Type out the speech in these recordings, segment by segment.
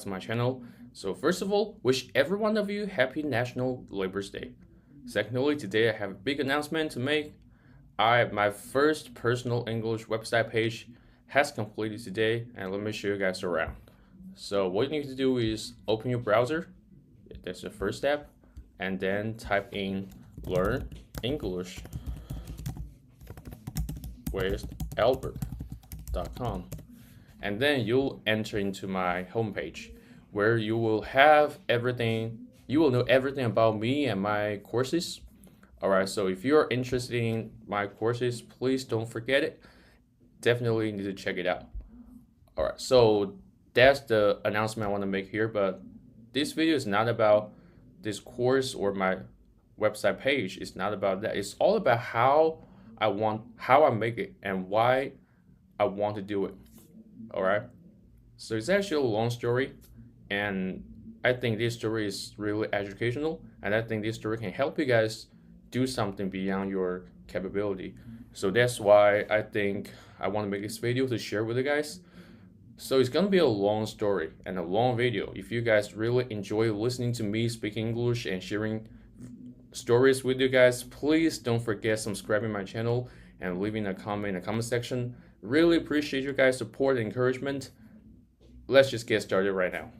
my channel. So first of all, wish every one of you happy National Labor's Day. Secondly, today I have a big announcement to make. My first personal English website page has completed today, and let me show you guys around. So what you need to do is open your browser. That's the first step, and then type in learn English with Albert.com. And then you'll enter into my homepage where you will have everything, you will know everything about me and my courses. All right, so if you're interested in my courses, please don't forget it. Definitely need to check it out. All right, so that's the announcement I want to make here, but this video is not about this course or my website page. It's not about that. It's all about how I make it and why I want to do it. All right. So it's actually a long story, and I think this story is really educational, and I think this story can help you guys do something beyond your capability. So that's why I think I want to make this video to share with you guys. So it's gonna be a long story and a long video. If you guys really enjoy listening to me speak English and sharing stories with you guys, please don't forget subscribing my channel and leaving a comment in the comment section. Really appreciate your guys' support and encouragement. Let's just get started right now.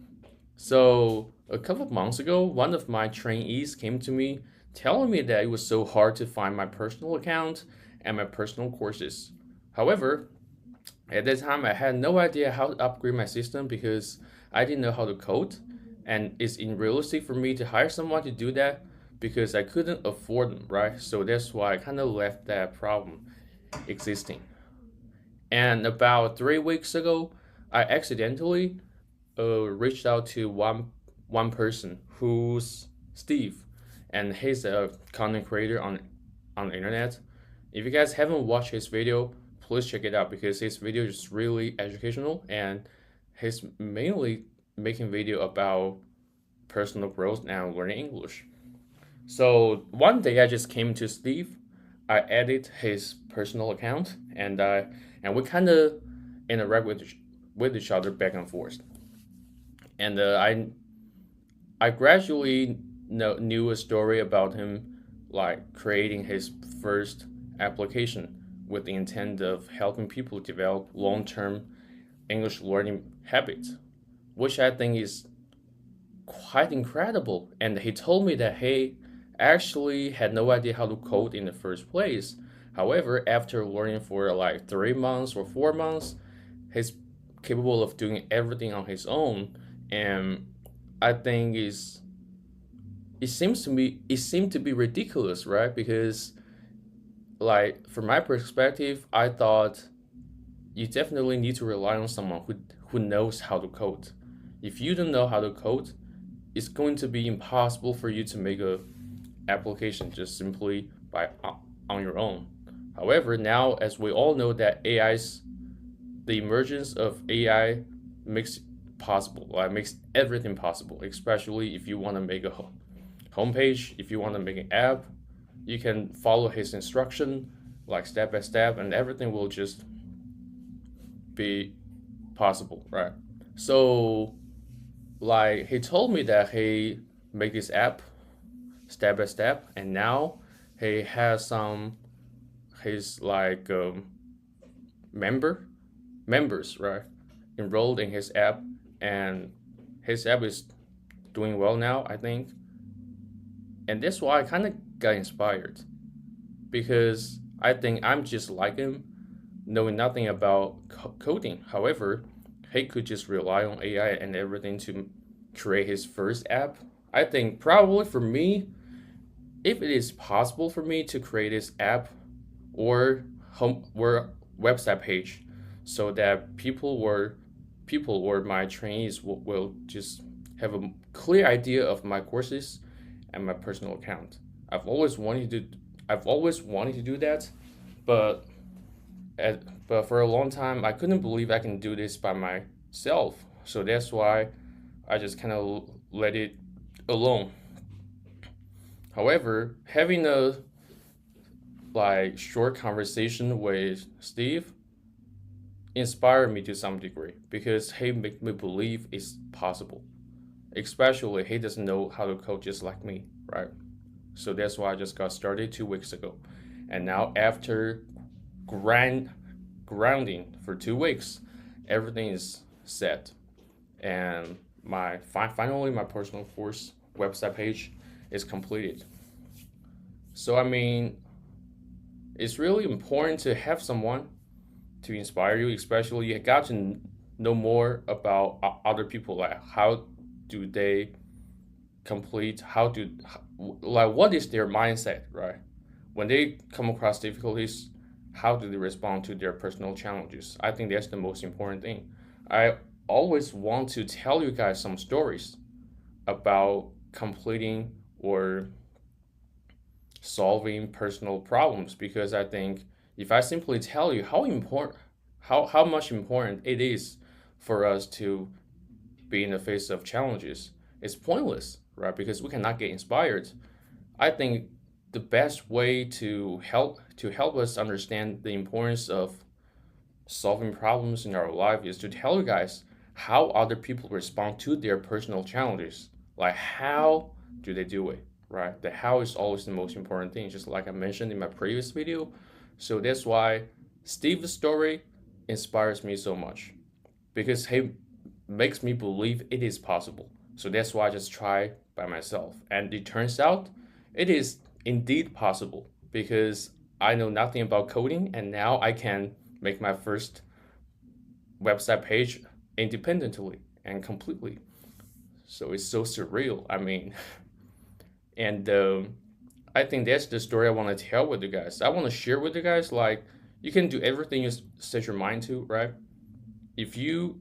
So a couple of months ago, one of my trainees came to me telling me that it was so hard to find my personal account and my personal courses. However, at that time, I had no idea how to upgrade my system because I didn't know how to code, and it's unrealistic for me to hire someone to do that because I couldn't afford them, right? So that's why I kind of left that problem existing. And about 3 weeks ago, I accidentally reached out to one person who's Steve, and he's a content creator on the internet. If you guys haven't watched his video, please check it out because his video is really educational, and he's mainly making video about personal growth and learning English. So one day I just came to Steve, I added his personal account, and we kind of interact with each other back and forth. And I gradually knew a story about him, like creating his first application with the intent of helping people develop long-term English learning habits, which I think is quite incredible. And he told me that he actually had no idea how to code in the first place. However, after learning for like 3 months or 4 months, he's capable of doing everything on his own. And I think it seemed to be ridiculous, right? Because like from my perspective, I thought you definitely need to rely on someone who knows how to code. If you don't know how to code, it's going to be impossible for you to make a application just simply by on your own. However, now as we all know that the emergence of AI makes possible, like makes everything possible, especially if you want to make a homepage, if you want to make an app, you can follow his instruction like step by step, and everything will just be possible, right? So like he told me that he make this app step by step, and now he has some his like member members, right, enrolled in his app, and his app is doing well now, I think. And that's why I kind of got inspired because I think I'm just like him, knowing nothing about coding. However, he could just rely on AI and everything to create his first app. I think probably for me, if it is possible for me to create this app or website page so that people or my trainees will just have a clear idea of my courses and my personal account. I've always wanted to do that, but but for a long time I couldn't believe I can do this by myself. So that's why I just kind of let it alone. However, having a like short conversation with Steve, inspired me to some degree because he made me believe it's possible. Especially he doesn't know how to code just like me, right? So that's why I just got started 2 weeks ago. And now after grind grounding for 2 weeks, everything is set. And finally my personal course website page is completed. So I mean, it's really important to have someone to inspire you, especially you got to know more about other people, like how do they complete, how do, like what is their mindset, right? When they come across difficulties, how do they respond to their personal challenges? I think that's the most important thing. I always want to tell you guys some stories about completing or solving personal problems because I think if I simply tell you how much important it is for us to be in the face of challenges, it's pointless, right? Because we cannot get inspired. I think the best way to help us understand the importance of solving problems in our life is to tell you guys how other people respond to their personal challenges. Like how do they do it, right? The how is always the most important thing, just like I mentioned in my previous video. So that's why Steve's story inspires me so much because he makes me believe it is possible. So that's why I just try by myself. And it turns out it is indeed possible because I know nothing about coding and now I can make my first website page independently and completely. So it's so surreal. I mean, and I think that's the story I want to tell with you guys. I want to share with you guys like you can do everything you set your mind to, right? If you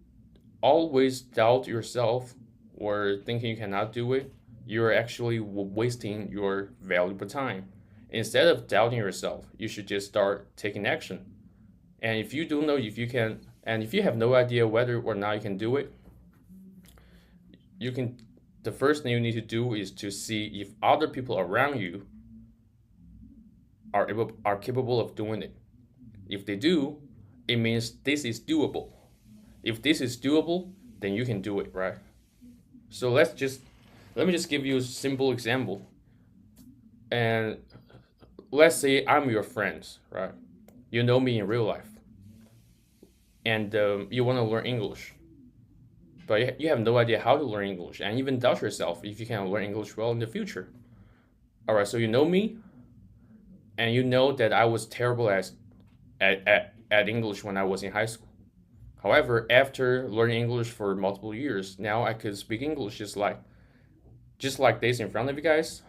always doubt yourself or thinking you cannot do it, you're actually wasting your valuable time. Instead of doubting yourself, you should just start taking action. And if you don't know if you can, and if you have no idea whether or not you can do it, you can. The first thing you need to do is to see if other people around you are capable of doing it. If they do, it means this is doable. If this is doable, then you can do it, right? So let me just give you a simple example. And let's say I'm your friend, right? You know me in real life, and you want to learn English, but you have no idea how to learn English, and even doubt yourself if you can learn English well in the future. All right, so you know me, and you know that I was terrible at English when I was in high school. However, after learning English for multiple years, now I could speak English just like this in front of you guys.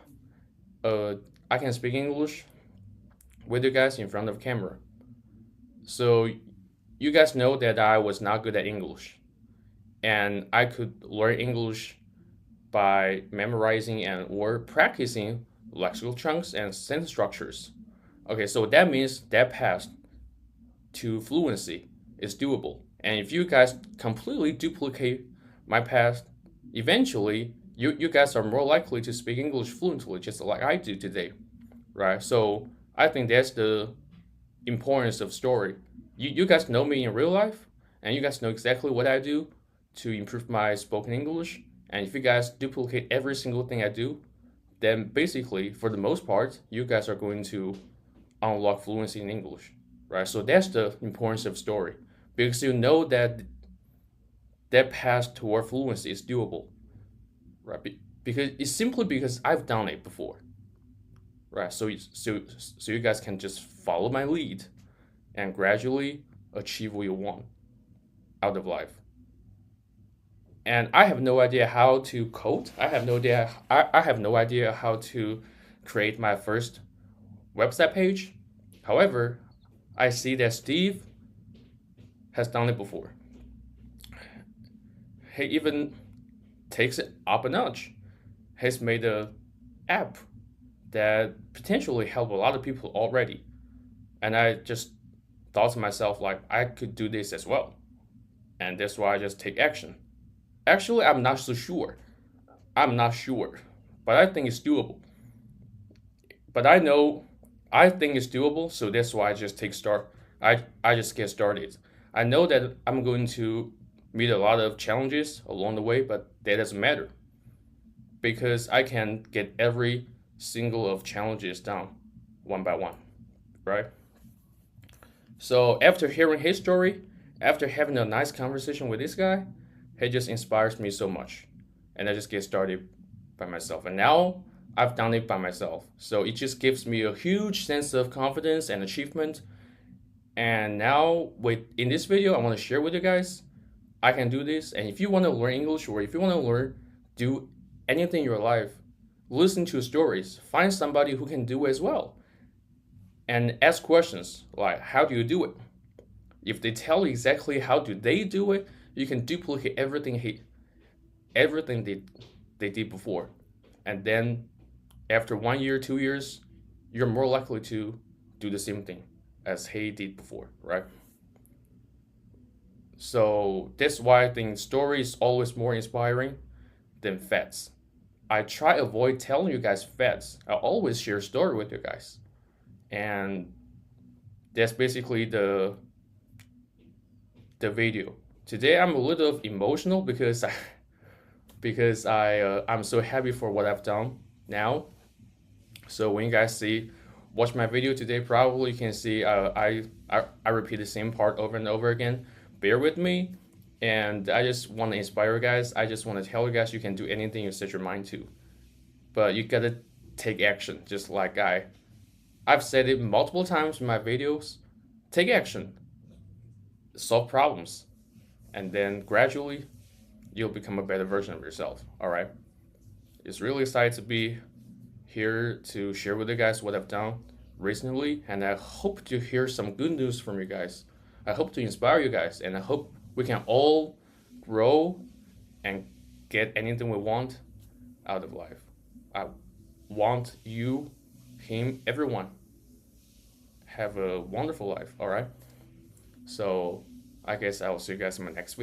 Uh, I can speak English with you guys in front of camera. So you guys know that I was not good at English, and I could learn English by memorizing and or practicing lexical chunks and sentence structures. Okay, so that means that path to fluency is doable. And if you guys completely duplicate my path, eventually you guys are more likely to speak English fluently, just like I do today, right? So I think that's the importance of story. You guys know me in real life, and you guys know exactly what I do to improve my spoken English. And if you guys duplicate every single thing I do, then basically, for the most part, you guys are going to unlock fluency in English, right? So that's the importance of story, because you know that that path toward fluency is doable, right? Because it's simply because I've done it before, right? So you guys can just follow my lead and gradually achieve what you want out of life. And I have no idea how to code. I have no idea how to create my first website page. However, I see that Steve has done it before. He even takes it up a notch. He's made a app that potentially help a lot of people already. And I just thought to myself like I could do this as well. And that's why I just take action. Actually, I'm not so sure. I'm not sure, but I think it's doable. But I think it's doable, so that's why I just take start. I just get started. I know that I'm going to meet a lot of challenges along the way, but that doesn't matter because I can get every single of challenges down one by one, right? So after hearing his story, after having a nice conversation with this guy, he just inspires me so much. And I just get started by myself. And now I've done it by myself. So it just gives me a huge sense of confidence and achievement. And now with in this video, I want to share with you guys, I can do this. And if you want to learn English or if you want to learn, do anything in your life, listen to stories, find somebody who can do it as well. And ask questions like, how do you do it? If they tell you exactly how do they do it, you can duplicate everything they did before. And then after 1 year, 2 years, you're more likely to do the same thing as he did before, right? So that's why I think story is always more inspiring than facts. I try avoid telling you guys facts. I always share story with you guys. And that's basically the video. Today I'm a little emotional because I'm so happy for what I've done now. So when you guys watch my video today, probably you can see I repeat the same part over and over again. Bear with me, and I just want to inspire you guys. I just want to tell you guys you can do anything you set your mind to, but you gotta take action. Just like I've said it multiple times in my videos. Take action, solve problems, and then gradually you'll become a better version of yourself. All right. It's really excited to be here to share with you guys what I've done recently, and I hope to hear some good news from you guys. I hope to inspire you guys, and I hope we can all grow and get anything we want out of life. I want you, him, everyone have a wonderful life. All right. So I guess I will see you guys in my next video.